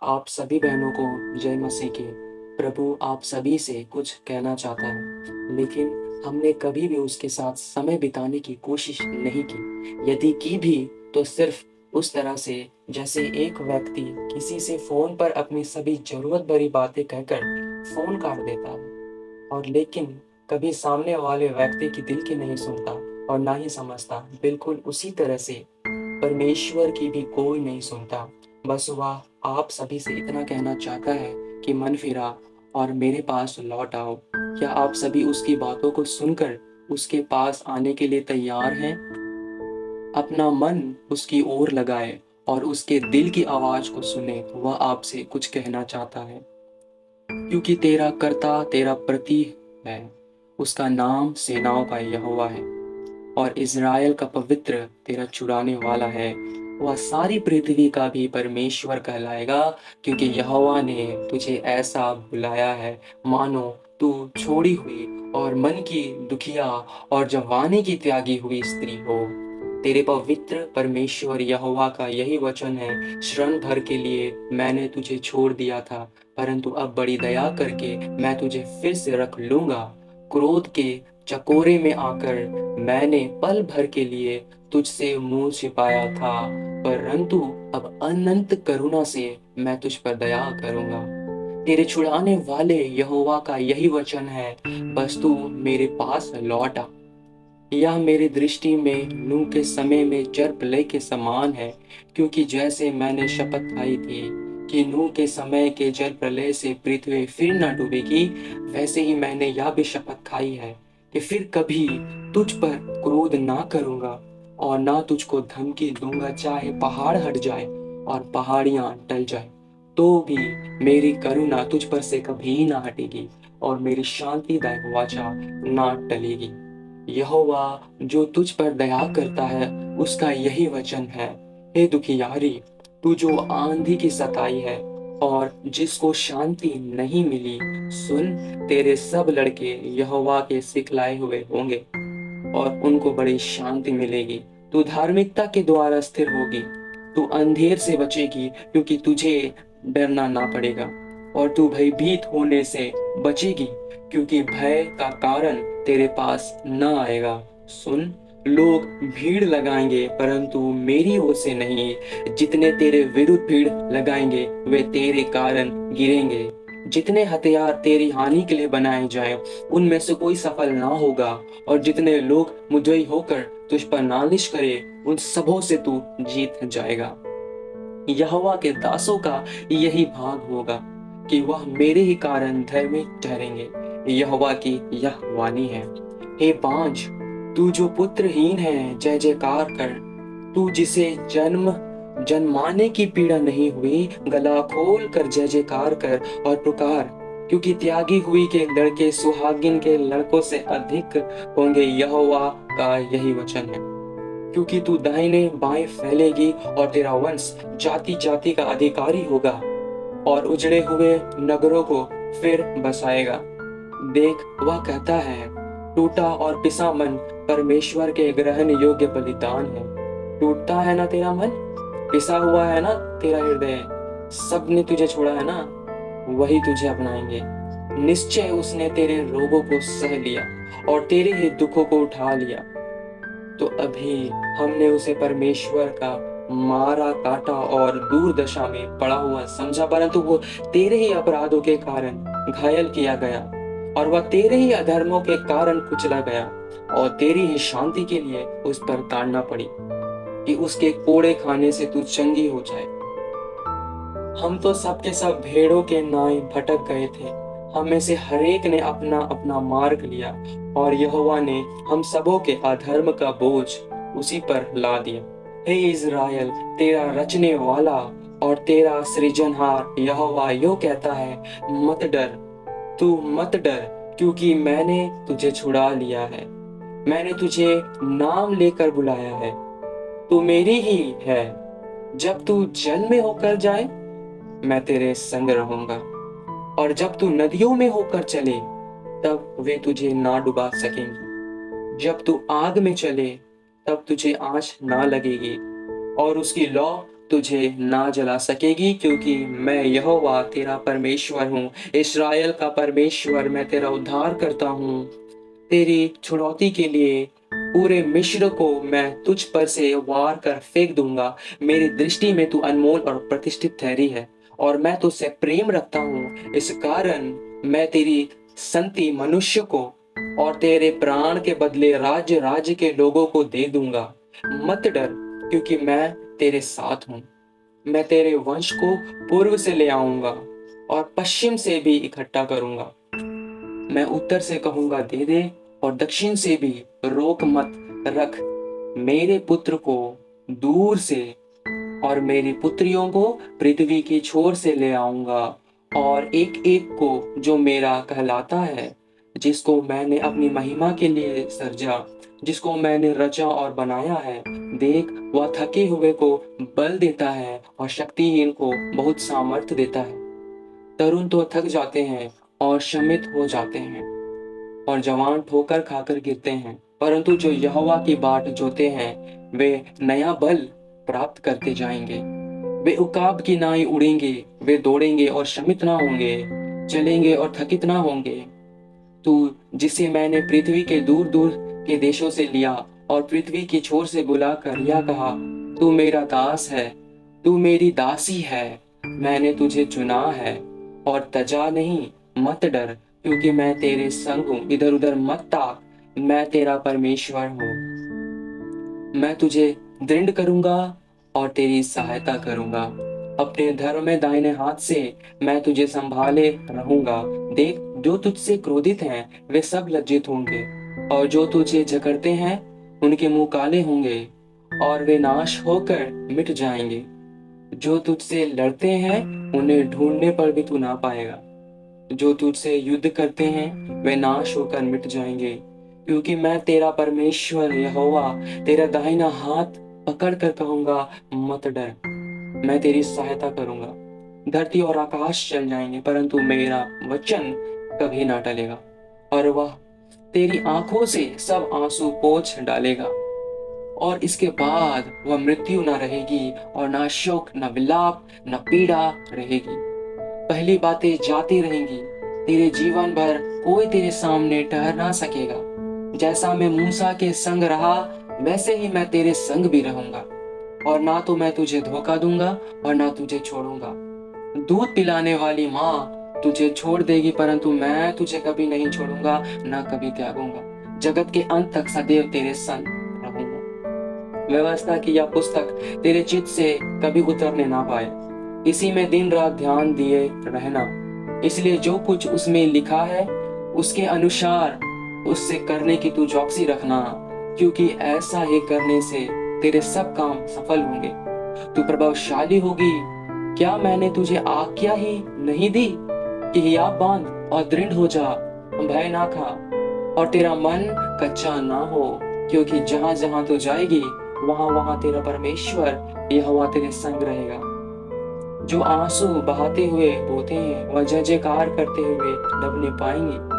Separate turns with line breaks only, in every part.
आप सभी बहनों को जय मसीह की। प्रभु आप सभी से कुछ कहना चाहता है, लेकिन हमने कभी भी उसके साथ समय बिताने की कोशिश नहीं की। यदि की भी, तो सिर्फ उस तरह से जैसे एक व्यक्ति किसी से फ़ोन पर अपनी सभी ज़रूरत भरी बातें कहकर फ़ोन काट देता है, और लेकिन कभी सामने वाले व्यक्ति की दिल की नहीं सुनता और ना ही समझता। बिल्कुल उसी तरह से परमेश्वर की भी कोई नहीं सुनता। बस वह आप सभी से इतना कहना चाहता है कि मन फिरा और मेरे पास लौट आओ। क्या आप सभी उसकी बातों को सुनकर उसके पास आने के लिए तैयार हैं? अपना मन उसकी ओर लगाए और उसके दिल की आवाज को सुने। वह आपसे कुछ कहना चाहता है, क्योंकि तेरा कर्ता तेरा प्रति है। उसका नाम सेनाओं का यहोवा है और इज़राइल का पवित्र तेरा छुड़ाने वाला है। वह सारी पृथ्वी का भी परमेश्वर कहलाएगा, क्योंकि यहोवा ने तुझे ऐसा बुलाया है मानो तू छोड़ी हुई और मन की दुखिया और जवानी की त्यागी हुई स्त्री हो। तेरे पवित्र परमेश्वर यहोवा का यही वचन है, क्षण भर के लिए मैंने तुझे छोड़ दिया था, परंतु अब बड़ी दया करके मैं तुझे फिर से रख लूंगा। क्रोध के चकोरे में आकर मैंने पल भर के लिए तुझसे मुंह छिपाया था, परंतु अब अनंत करुणा से मैं तुझ पर दया करूंगा। तेरे छुड़ाने वाले यहोवा का यही वचन है, बस तू मेरे पास लौट आ। यह मेरी दृष्टि में नूह के समय में जल प्रलय के समान है, क्योंकि जैसे मैंने शपथ खाई थी कि नूह के समय के जल प्रलय से पृथ्वी फिर न डूबेगी, वैसे ही मैंने यह भी शपथ खाई है कि फिर कभी तुझ पर क्रोध ना करूंगा और ना तुझको धमकी दूंगा। चाहे पहाड़ हट जाए और पहाड़ियां टल जाए, तो भी मेरी करुणा तुझ पर से कभी ना हटेगी और मेरी शांतिदायक वाचा ना टलेगी। यहोवा जो तुझ पर दया करता है, उसका यही वचन है। हे दुखियारी, तू जो आंधी की सताई है और जिसको शांति नहीं मिली, सुन, तेरे सब लड़के यहोवा के सिखलाए हुए होंगे और उनको बड़ी शांति मिलेगी। तू धार्मिकता के द्वारा स्थिर होगी, तू अंधेर से बचेगी, क्योंकि तुझे डरना ना पड़ेगा। और तू भयभीत होने से बचेगी, क्योंकि भय का कारण तेरे पास न आएगा। सुन, लोग भीड़ लगाएंगे परंतु मेरी ओर से नहीं। जितने तेरे विरुद्ध भीड़ लगाएंगे वे तेरे कारण गिरेंगे। जितने हथियार तेरी हानि के लिए बनाए जाएं, उनमें से कोई सफल ना होगा। और जितने लोग मुद्दई होकर तुझ पर नालिश करे, उन सबों से तू जीत जाएगा। यहोवा के दासों का यही भाग होगा कि वह मेरे ही कारण धार्मिक ठहरेंगे। यहोवा की यह वाणी है। हे बाँझ, तू जो पुत्रहीन है, जय जयकार कर। तू जिसे जन्माने की पीड़ा नहीं हुई, गला खोल कर जय जयकार कर और पुकार, क्योंकि त्यागी हुई के लड़के सुहागिन के लड़कों से अधिक होंगे। यहोवा का यही वचन है। क्योंकि तू दाहिने बाएं फैलेगी और तेरा वंश जाति जाति का अधिकारी होगा और उजड़े हुए नगरों को फिर बसाएगा। देख, वह कहता है, टूटा और पिसा मन परमेश्वर के ग्रहण योग्य बलिदान है। टूटता है ना तेरा मन, पिसा हुआ है ना तेरा हृदय, सब ने तुझे छोड़ा है ना, वही तुझे अपनाएंगे। निश्चय उसने तेरे रोगों को सह लिया और तेरे ही दुखों को उठा लिया। तो अभी हमने उसे परमेश्वर का मारा काटा और दूर दशा में पड़ा हुआ समझा, परंतु वो तेरे ही अपराधों के कारण घायल किया गया और वह तेरे ही अधर्मों के कारण कुचला गया और तेरी ही शांति के लिए उस पर ताड़ना पड़ी, कि उसके कोड़े खाने से तू चंगी हो जाए। हम तो सब के सब भेड़ों के नाई भटक गए थे, हम में से हरेक ने अपना अपना मार्ग लिया और यहोवा ने हम सबों के अधर्म का बोझ उसी पर ला दिया। हे इज़राइल, तेरा रचने वाला और तेरा सृजनहार यहोवा यो कहता है, मत डर, तू मत डर, क्योंकि मैंने तुझे छुड़ा लिया है। मैंने तुझे नाम लेकर बुलाया है, तू मेरी ही है। जब तू जल में होकर जाए, मैं तेरे संग रहूंगा, और जब तू नदियों में होकर चले, तब वे तुझे ना डुबा सकेंगी। जब तू आग में चले, तब तुझे आँच ना लगेगी और उसकी लौ तुझे ना जला सकेगी, क्योंकि मैं यहोवा तेरा परमेश्वर हूँ, इस्राएल का परमेश्वर, मैं तेरा उद्धार करता हूँ। तेरी छुड़ौती के लिए पूरे मिस्र को मैं तुझ पर से वार कर फेंक दूंगा। मेरी दृष्टि में तू अनमोल और प्रतिष्ठित ठहरी है, और मैं तुझसे प्रेम रखता हूँ। इस कारण मैं तेरी संति मनुष्य को और तेरे प्राण के बदले राज्य राज्य के लोगों को दे दूंगा। मत डर, क्योंकि मैं तेरे साथ हूँ। मैं तेरे वंश को पूर्व से ले आऊंगा और पश्चिम से भी इकट्ठा करूंगा। मैं उत्तर से कहूंगा दे दे, और दक्षिण से भी रोक मत रख। मेरे पुत्र को दूर से और मेरी पुत्रियों को पृथ्वी की छोर से ले आऊंगा, और एक एक को जो मेरा कहलाता है, जिसको मैंने अपनी महिमा के लिए सर्जा, जिसको मैंने रचा और बनाया है। देख, वह थके हुए को बल देता है और शक्तिहीन को बहुत सामर्थ्य देता है। तरुण तो थक जाते हैं और शमित हो जाते हैं, और जवान ठोकर खाकर गिरते हैं, परंतु जो यहोवा की बाट जोते हैं वे नया बल प्राप्त करते जाएंगे। वे उकाब की नाई उड़ेंगे, वे दौड़ेंगे और शमित ना होंगे, चलेंगे और थकित ना होंगे। तू जिसे मैंने पृथ्वी के दूर दूर के देशों से लिया और पृथ्वी की छोर से बुलाकर यह कहा, तू मेरा दास है, तू मेरी दासी है, मैंने तुझे चुना है और तजा नहीं। मत डर, क्योंकि मैं तेरे संग हूँ। इधर उधर मत ताक, मैं तेरा परमेश्वर हूँ। मैं तुझे दृढ़ करूंगा और तेरी सहायता करूंगा। अपने धर्म में दाहिने हाथ से मैं तुझे संभाले रहूंगा। देख, जो तुझसे क्रोधित हैं वे सब लज्जित होंगे, और जो तुझे जकड़ते हैं उनके मुंह काले होंगे, और वे नाश होकर मिट जाएंगे। जो तुझसे लड़ते हैं उन्हें ढूंढने पर भी तू ना पाएगा। जो तुझसे युद्ध करते हैं वे नाश होकर मिट जाएंगे, क्योंकि मैं तेरा परमेश्वर यहोवा तेरा दाहिना हाथ पकड़ कर कहूंगा, मत डर, मैं तेरी सहायता करूंगा। धरती और आकाश चल जाएंगे, परंतु मेरा वचन कभी ना टलेगा। और वह तेरी आंखों से सब आंसू पोंछ डालेगा, और इसके बाद वह मृत्यु ना रहेगी, और ना शोक, ना विलाप, ना पीड़ा रहेगी। पहली बातें जाती रहेंगी, तेरे जीवन भर कोई तेरे सामने ठहर ना सकेगा। जैसा मैं मूसा के संग रहा, वैसे ही मैं तेरे संग भी रहूंगा, और ना तो मैं तुझे धोखा दूंगा और ना तुझे छोड़ूंगा। दूध पिलाने वाली माँ तुझे छोड़ देगी, परंतु मैं तुझे कभी नहीं छोड़ूंगा, ना कभी त्यागूंगा। जगत के अंत तक सदैव तेरे संग रहूंगा। व्यवस्था की यह पुस्तक तेरे चित्त से कभी उतरने ना पाए, इसी में दिन रात ध्यान दिए रहना। इसलिए जो कुछ उसमें लिखा है उसके अनुसार उससे करने की तू चौकसी रखना, क्योंकि ऐसा ही करने से तेरे सब काम सफल होंगे। तू प्रभावशाली होगी। क्या मैंने तुझे आज्ञा ही नहीं दी कि हियाव बांध और दृढ़ हो जा, भय ना खा और तेरा मन कच्चा ना हो, क्योंकि जहां जहां तू जाएगी वहां वहां तेरा परमेश्वर यहोवा तेरे संग रहेगा। जो आंसू बहाते हुए बोते हैं वह जय जयकार करते हुए दबने पाएंगे।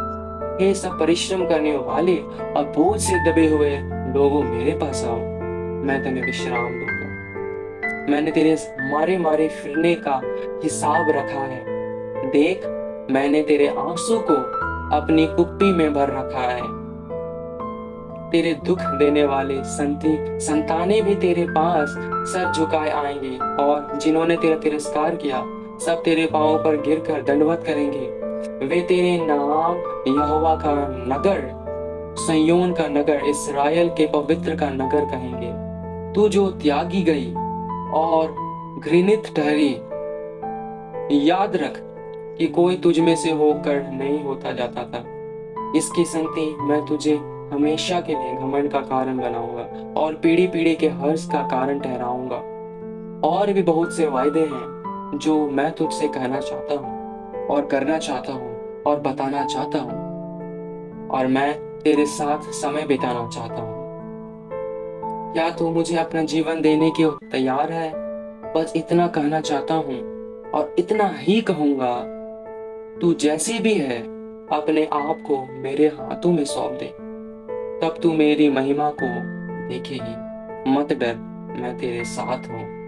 हे सब परिश्रम करने वाले और बोझ से दबे हुए लोगों, मेरे पास आओ, मैं तुम्हें विश्राम दूंगा। मैंने तेरे मारे मारे फिरने का हिसाब रखा है। देख, मैंने तेरे आंसू को अपनी कुप्पी में भर रखा है। तेरे दुख देने वाले संतानें भी तेरे पास सर झुकाए आएंगे, और जिन्होंने तेरा तिरस्कार किया सब तेरे पांवों पर गिरकर दंडवत करेंगे। वे तेरे नाम यहोवा का नगर, सिय्योन का नगर, इस्राएल के पवित्र का नगर कहेंगे। तू जो त्यागी गई और घृणित ठहरी, याद रख कि कोई तुझ में से होकर नहीं होता जाता था। इसकी संगति मैं तुझे हमेशा के लिए घमंड का कारण बनाऊंगा और पीढ़ी पीढ़ी के हर्ष का कारण ठहराऊंगा। और भी बहुत से वायदे हैं जो मैं तुझसे कहना चाहता हूँ और करना चाहता हूँ और बताना चाहता हूँ, और मैं तेरे साथ समय बिताना चाहता हूँ। क्या तू मुझे अपना जीवन देने के तैयार है? बस इतना कहना चाहता हूँ और इतना ही कहूंगा, तू जैसी भी है अपने आप को मेरे हाथों में सौंप दे, तब तू मेरी महिमा को देखेगी। मत डर, मैं तेरे साथ हूँ।